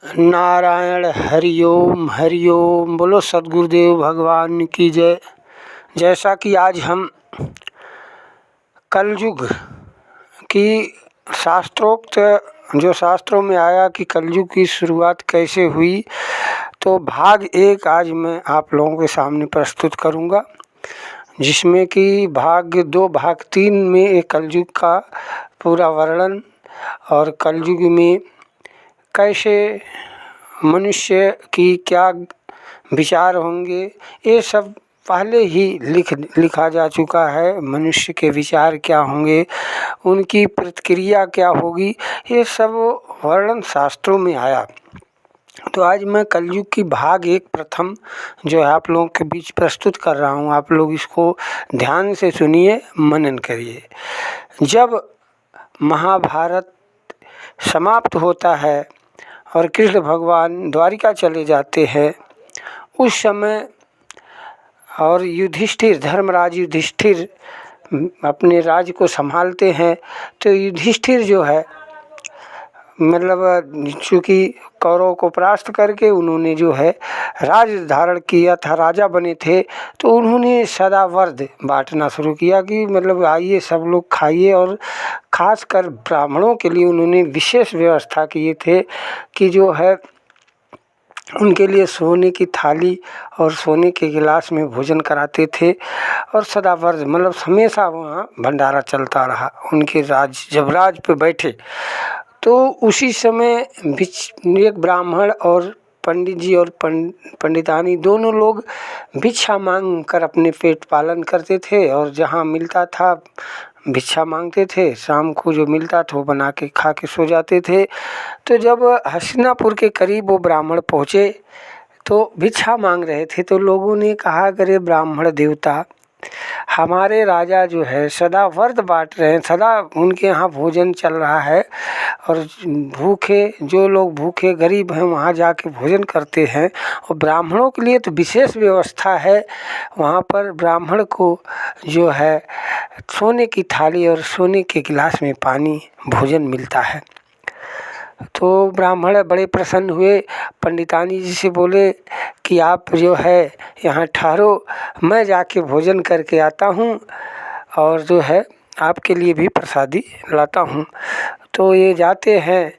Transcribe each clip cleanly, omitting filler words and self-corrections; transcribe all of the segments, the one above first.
नारायण हरि ओम। बोलो सद्गुरुदेव भगवान की जय। जैसा कि आज हम कलयुग की शास्त्रोक्त जो शास्त्रों में आया कि कलयुग की शुरुआत कैसे हुई, तो भाग 1 आज मैं आप लोगों के सामने प्रस्तुत करूंगा, जिसमें कि भाग 2 भाग 3 में एक कलयुग का पूरा वर्णन और कलयुग में कैसे मनुष्य की क्या विचार होंगे, ये सब पहले ही लिखा जा चुका है। मनुष्य के विचार क्या होंगे, उनकी प्रतिक्रिया क्या होगी, ये सब वर्णन शास्त्रों में आया। तो आज मैं कलयुग की भाग 1 प्रथम जो है आप लोगों के बीच प्रस्तुत कर रहा हूँ। आप लोग इसको ध्यान से सुनिए, मनन करिए। जब महाभारत समाप्त होता है और कृष्ण भगवान द्वारिका चले जाते हैं, उस समय और युधिष्ठिर, धर्मराज युधिष्ठिर अपने राज्य को संभालते हैं। तो युधिष्ठिर जो है मतलब चूँकि कौरवों को परास्त करके उन्होंने जो है राज धारण किया था, राजा बने थे, तो उन्होंने सदा वर्द बांटना शुरू किया कि मतलब आइए सब लोग खाइए। और खासकर ब्राह्मणों के लिए उन्होंने विशेष व्यवस्था किए थे कि जो है उनके लिए सोने की थाली और सोने के गिलास में भोजन कराते थे। और सदा वर्द मतलब हमेशा वहाँ भंडारा चलता रहा उनके जब राज पे बैठे। तो उसी समय एक ब्राह्मण और पंडित जी और पंडितानी दोनों लोग भिक्षा मांग कर अपने पेट पालन करते थे, और जहाँ मिलता था भिक्षा मांगते थे। शाम को जो मिलता था वो बना के खा के सो जाते थे। तो जब हस्तिनापुर के करीब वो ब्राह्मण पहुँचे तो भिक्षा मांग रहे थे, तो लोगों ने कहा, करे ब्राह्मण देवता, हमारे राजा जो है सदा वर्द बांट रहे हैं, सदा उनके यहाँ भोजन चल रहा है, और भूखे जो लोग भूखे गरीब हैं वहाँ जाके भोजन करते हैं। और ब्राह्मणों के लिए तो विशेष व्यवस्था है, वहाँ पर ब्राह्मण को जो है सोने की थाली और सोने के गिलास में पानी भोजन मिलता है। तो ब्राह्मण बड़े प्रसन्न हुए, पंडितानी जी से बोले कि आप जो है यहाँ ठहरो, मैं जाके भोजन करके आता हूँ और जो है आपके लिए भी प्रसादी लाता हूँ। तो ये जाते हैं।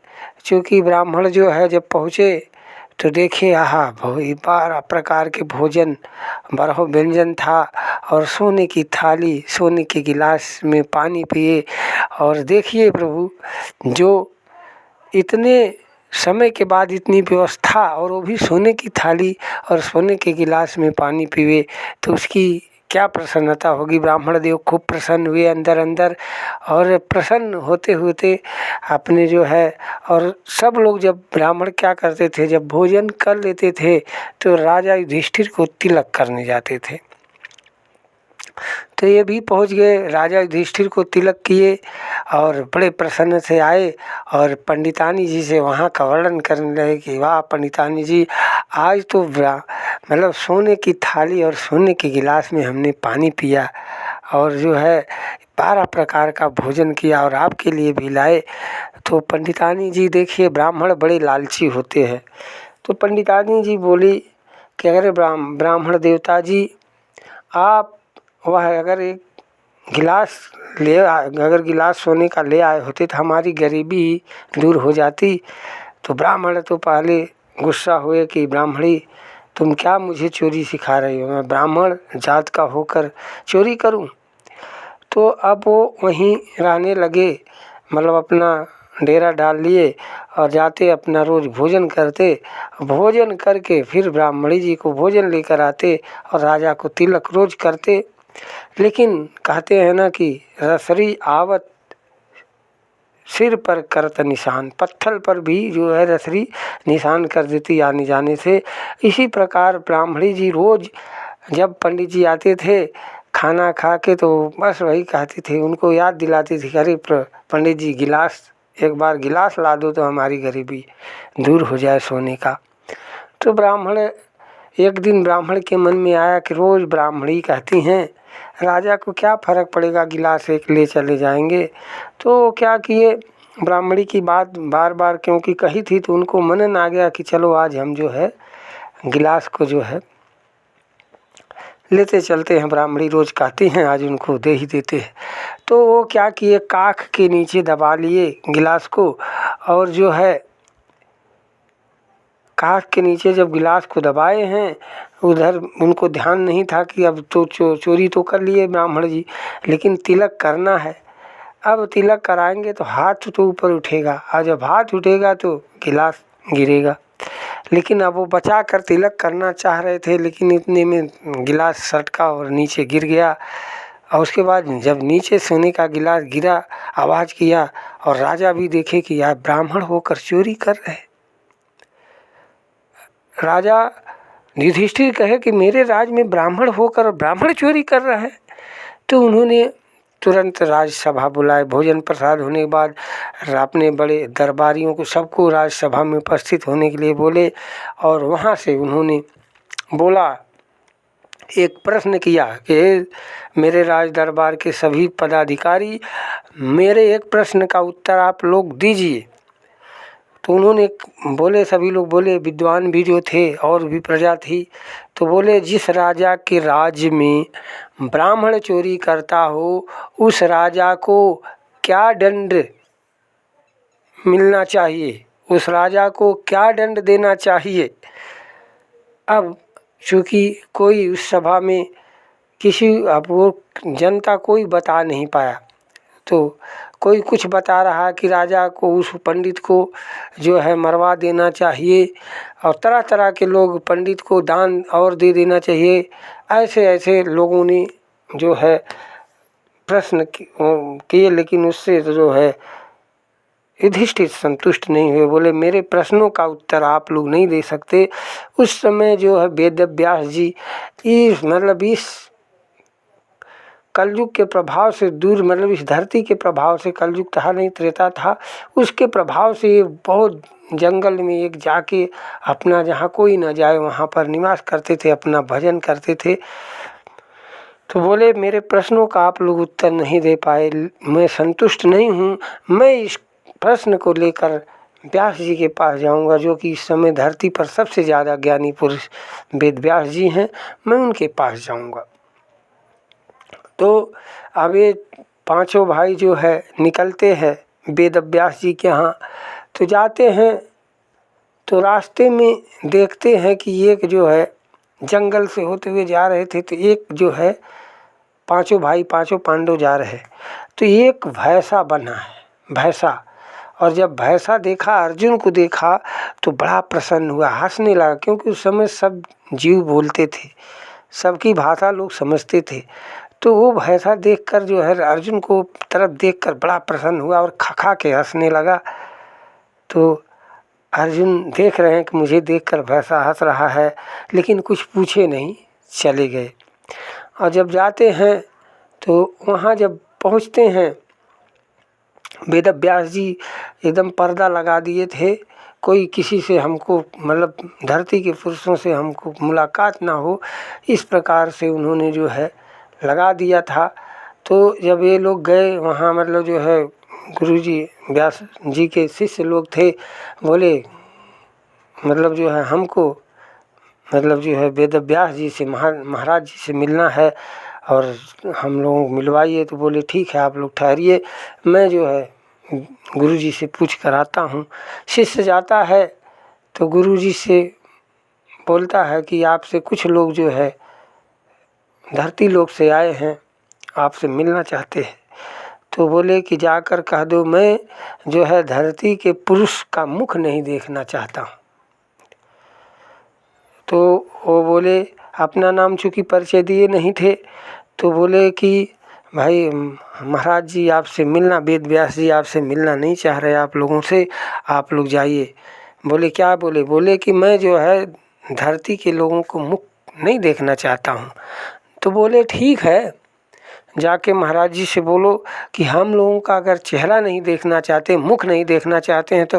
चूँकि ब्राह्मण जो है जब पहुँचे तो देखे, आहा 12 प्रकार के भोजन, 12 व्यंजन था, और सोने की थाली, सोने के गिलास में पानी पिए। और देखिए प्रभु, जो इतने समय के बाद इतनी व्यवस्था, और वो भी सोने की थाली और सोने के गिलास में पानी पीवे, तो उसकी क्या प्रसन्नता होगी। ब्राह्मण देव खूब प्रसन्न हुए अंदर अंदर, और प्रसन्न होते होते अपने जो है, और सब लोग जब ब्राह्मण क्या करते थे, जब भोजन कर लेते थे तो राजा युधिष्ठिर को तिलक करने जाते थे। तो ये भी पहुंच गए, राजा युधिष्ठिर को तिलक किए और बड़े प्रसन्न से आए, और पंडितानी जी से वहाँ का वर्णन करने लगे कि वाह पंडितानी जी, आज तो मतलब सोने की थाली और सोने के गिलास में हमने पानी पिया, और जो है 12 प्रकार का भोजन किया और आपके लिए भी लाए। तो पंडितानी जी, देखिए ब्राह्मण बड़े लालची होते हैं। तो पंडितानी जी बोली कि अगर ब्राह्मण देवता जी, आप वह अगर एक गिलास अगर गिलास सोने का ले आए होते तो हमारी गरीबी दूर हो जाती। तो ब्राह्मण तो पहले गुस्सा हुए कि ब्राह्मणी, तुम क्या मुझे चोरी सिखा रही हो, मैं ब्राह्मण जात का होकर चोरी करूं। तो अब वो वहीं रहने लगे, मतलब अपना डेरा डाल लिए और जाते अपना रोज़ भोजन करते, भोजन करके फिर ब्राह्मणी जी को भोजन लेकर आते और राजा को तिलक रोज करते। लेकिन कहते हैं ना कि रसरी आवत सिर पर करत निशान, पत्थर पर भी जो है रसरी निशान कर देती आने जाने से। इसी प्रकार ब्राह्मणी जी रोज जब पंडित जी आते थे खाना खा के, तो बस वही कहते थे, उनको याद दिलाती थी, अरे पंडित जी गिलास, एक बार गिलास ला दो तो हमारी गरीबी दूर हो जाए सोने का। तो एक दिन ब्राह्मण के मन में आया कि रोज़ ब्राह्मणी कहती हैं, राजा को क्या फ़र्क पड़ेगा, गिलास एक ले चले जाएंगे। तो क्या किए, ब्राह्मणी की बात बार बार क्योंकि कही थी तो उनको मनन आ गया कि चलो आज हम जो है गिलास को जो है लेते चलते हैं। ब्राह्मणी रोज़ कहती हैं, आज उनको दे ही देते हैं। तो वो क्या किए, काख के नीचे दबा लिए गिलास को, और जो है काख के नीचे जब गिलास को दबाए हैं, उधर उनको ध्यान नहीं था कि अब तो चोरी तो कर लिए ब्राह्मण जी, लेकिन तिलक करना है। अब तिलक कराएंगे तो हाथ तो ऊपर उठेगा, और जब हाथ उठेगा तो गिलास गिरेगा। लेकिन अब वो बचा कर तिलक करना चाह रहे थे, लेकिन इतने में गिलास सटका और नीचे गिर गया। और उसके बाद जब नीचे सोने का गिलास गिरा, आवाज़ किया, और राजा भी देखे कि यार ब्राह्मण होकर चोरी कर रहे। राजा युधिष्ठिर कहे कि मेरे राज में ब्राह्मण होकर ब्राह्मण चोरी कर रहा है। तो उन्होंने तुरंत राजसभा बुलाए। भोजन प्रसाद होने के बाद अपने बड़े दरबारियों को सबको राजसभा में उपस्थित होने के लिए बोले, और वहाँ से उन्होंने बोला, एक प्रश्न किया कि मेरे राज दरबार के सभी पदाधिकारी, मेरे एक प्रश्न का उत्तर आप लोग दीजिए। तो उन्होंने बोले, सभी लोग बोले, विद्वान भी जो थे और भी प्रजा थी, तो बोले जिस राजा के राज्य में ब्राह्मण चोरी करता हो उस राजा को क्या दंड मिलना चाहिए, उस राजा को क्या दंड देना चाहिए। अब चूँकि कोई उस सभा में अब वो जनता कोई बता नहीं पाया, तो कोई कुछ बता रहा कि राजा को, उस पंडित को जो है मरवा देना चाहिए, और तरह तरह के लोग पंडित को दान और दे देना चाहिए। ऐसे ऐसे लोगों ने जो है प्रश्न किए, लेकिन उससे जो है युधिष्ठिर संतुष्ट नहीं हुए। बोले मेरे प्रश्नों का उत्तर आप लोग नहीं दे सकते। उस समय जो है वेद व्यास जी इस कलयुग के प्रभाव से दूर, इस धरती के प्रभाव से, कलयुग था नहीं, त्रेता था, उसके प्रभाव से ये बहुत जंगल में एक जाके अपना, जहाँ कोई न जाए वहाँ पर निवास करते थे, अपना भजन करते थे। तो बोले मेरे प्रश्नों का आप लोग उत्तर नहीं दे पाए, मैं संतुष्ट नहीं हूँ। मैं इस प्रश्न को लेकर व्यास जी के पास जाऊंगा, जो कि इस समय धरती पर सबसे ज़्यादा ज्ञानी पुरुष वेद व्यास जी हैं, मैं उनके पास जाऊंगा। तो अब ये पांचों भाई जो है निकलते हैं वेद व्यास जी के यहाँ। तो जाते हैं तो रास्ते में देखते हैं कि एक जो है जंगल से होते हुए जा रहे थे, तो एक जो है पांचों भाई, पांचों पांडव जा रहे, तो एक भैंसा बना है, भैंसा। और जब भैंसा देखा, अर्जुन को देखा, तो बड़ा प्रसन्न हुआ, हंसने लगा, क्योंकि उस समय सब जीव बोलते थे, सबकी भाषा लोग समझते थे। तो वो भैंसा देखकर जो है अर्जुन को तरफ देखकर बड़ा प्रसन्न हुआ और खखा के हंसने लगा। तो अर्जुन देख रहे हैं कि मुझे देखकर भैंसा हंस रहा है, लेकिन कुछ पूछे नहीं, चले गए। और जब जाते हैं तो वहाँ जब पहुँचते हैं, वेद व्यास जी एकदम पर्दा लगा दिए थे, कोई किसी से हमको धरती के पुरुषों से हमको मुलाकात ना हो, इस प्रकार से उन्होंने जो है लगा दिया था। तो जब ये लोग गए वहाँ, जो है गुरुजी व्यास जी के शिष्य लोग थे, बोले जो है हमको जो है वेद व्यास जी से, महाराज जी से मिलना है, और हम लोगों को मिलवाइए। तो बोले ठीक है, आप लोग ठहरिए, मैं जो है गुरुजी से पूछ कर आता हूँ। शिष्य जाता है तो गुरुजी से बोलता है कि आपसे कुछ लोग जो है धरती लोक से आए हैं, आपसे मिलना चाहते हैं। तो बोले कि जाकर कह दो, मैं जो है धरती के पुरुष का मुख नहीं देखना चाहता हूँ। तो वो बोले, अपना नाम चूँकि परिचय दिए नहीं थे, तो बोले कि भाई महाराज जी आपसे मिलना, वेद व्यास जी आपसे मिलना नहीं चाह रहे आप लोगों से, आप लोग जाइए। बोले क्या? बोले कि मैं जो है धरती के लोगों को मुख नहीं देखना चाहता हूँ। तो बोले ठीक है, जाके महाराज जी से बोलो कि हम लोगों का अगर चेहरा नहीं देखना चाहते, मुख नहीं देखना चाहते हैं, तो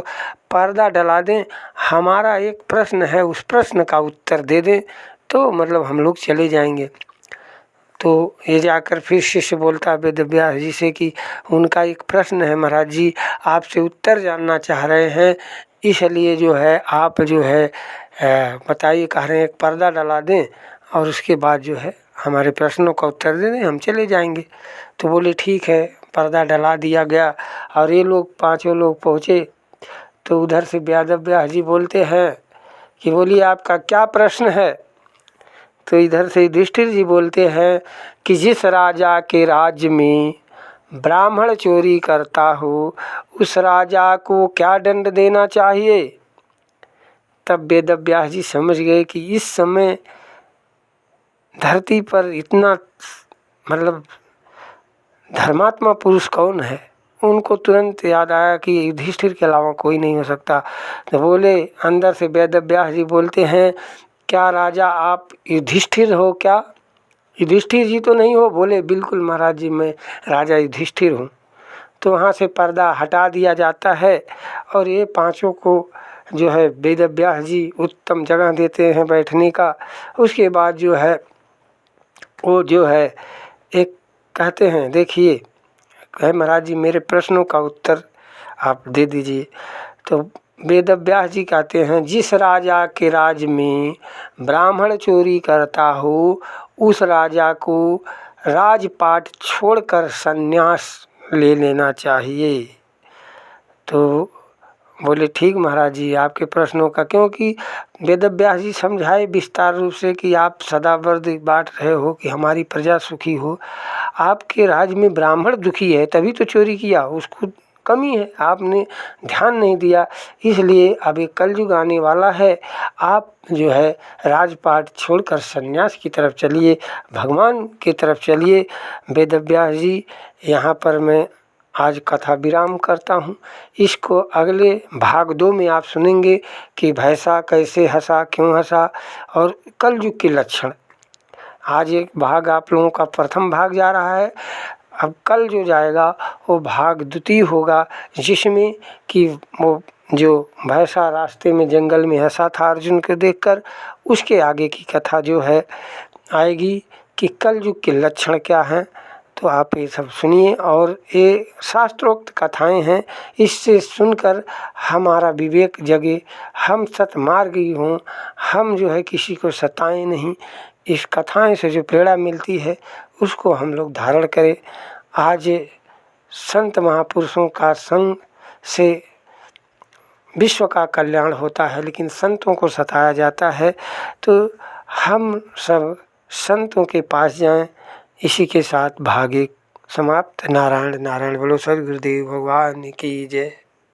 पर्दा डला दें, हमारा एक प्रश्न है, उस प्रश्न का उत्तर दे दें, तो हम लोग चले जाएंगे। तो ये जाकर फिर शिष्य बोलता वेद व्यास जी से कि उनका एक प्रश्न है महाराज जी, आपसे उत्तर जानना चाह रहे हैं, इसलिए जो है आप जो है बताइए, कह रहे हैं एक पर्दा डला दें और उसके बाद जो है हमारे प्रश्नों का उत्तर दे दें, हम चले जाएंगे। तो बोले ठीक है, पर्दा डला दिया गया और ये लोग पांचों लोग पहुँचे। तो उधर से वेद व्यास जी बोलते हैं कि बोलिए आपका क्या प्रश्न है। तो इधर से युधिष्ठिर जी बोलते हैं कि जिस राजा के राज्य में ब्राह्मण चोरी करता हो उस राजा को क्या दंड देना चाहिए। तब वेद व्यास जी समझ गए कि इस समय धरती पर इतना मतलब धर्मात्मा पुरुष कौन है। उनको तुरंत याद आया कि युधिष्ठिर के अलावा कोई नहीं हो सकता। तो बोले, अंदर से वेद व्यास जी बोलते हैं, क्या राजा आप युधिष्ठिर हो क्या? युधिष्ठिर जी तो नहीं हो। बोले, बिल्कुल महाराज जी, मैं राजा युधिष्ठिर हूँ। तो वहाँ से पर्दा हटा दिया जाता है और ये पांचों को जो है वेद व्यास जी उत्तम जगह देते हैं बैठने का। उसके बाद जो है वो जो है एक कहते हैं, देखिए कहे महाराज जी मेरे प्रश्नों का उत्तर आप दे दीजिए। तो वेद व्यास जी कहते हैं, जिस राजा के राज में ब्राह्मण चोरी करता हो उस राजा को राजपाट छोड़कर संन्यास ले लेना चाहिए। तो बोले ठीक महाराज जी, आपके प्रश्नों का, क्योंकि वेद व्यास जी समझाए विस्तार रूप से कि आप सदा वृद्ध बांट रहे हो कि हमारी प्रजा सुखी हो। आपके राज्य में ब्राह्मण दुखी है तभी तो चोरी किया, उसको कमी है, आपने ध्यान नहीं दिया। इसलिए अब एक कलयुग आने वाला है, आप जो है राजपाट छोड़कर सन्यास की तरफ चलिए, भगवान की तरफ चलिए। वेद व्यास जी यहाँ पर मैं आज कथा विराम करता हूँ। इसको अगले भाग 2 में आप सुनेंगे कि भैंसा कैसे हंसा, क्यों हंसा और कलयुग के लक्षण। आज एक भाग आप लोगों का प्रथम भाग जा रहा है, अब कल जो जाएगा वो भाग द्वितीय होगा, जिसमें कि वो जो भैंसा रास्ते में जंगल में हंसा था अर्जुन को देखकर, उसके आगे की कथा जो है आएगी कि कलयुग के लक्षण क्या हैं। तो आप ये सब सुनिए और ये शास्त्रोक्त कथाएं हैं, इससे सुनकर हमारा विवेक जगे, हम सतमार्गी हों, हम जो है किसी को सताएं नहीं। इस कथाएं से जो प्रेरणा मिलती है उसको हम लोग धारण करें। आज संत महापुरुषों का संग से विश्व का कल्याण होता है, लेकिन संतों को सताया जाता है। तो हम सब संतों के पास जाएं। इसी के साथ भाग 1 समाप्त। नारायण नारायण बोलो। सद्गुरुदेव भगवान की जय।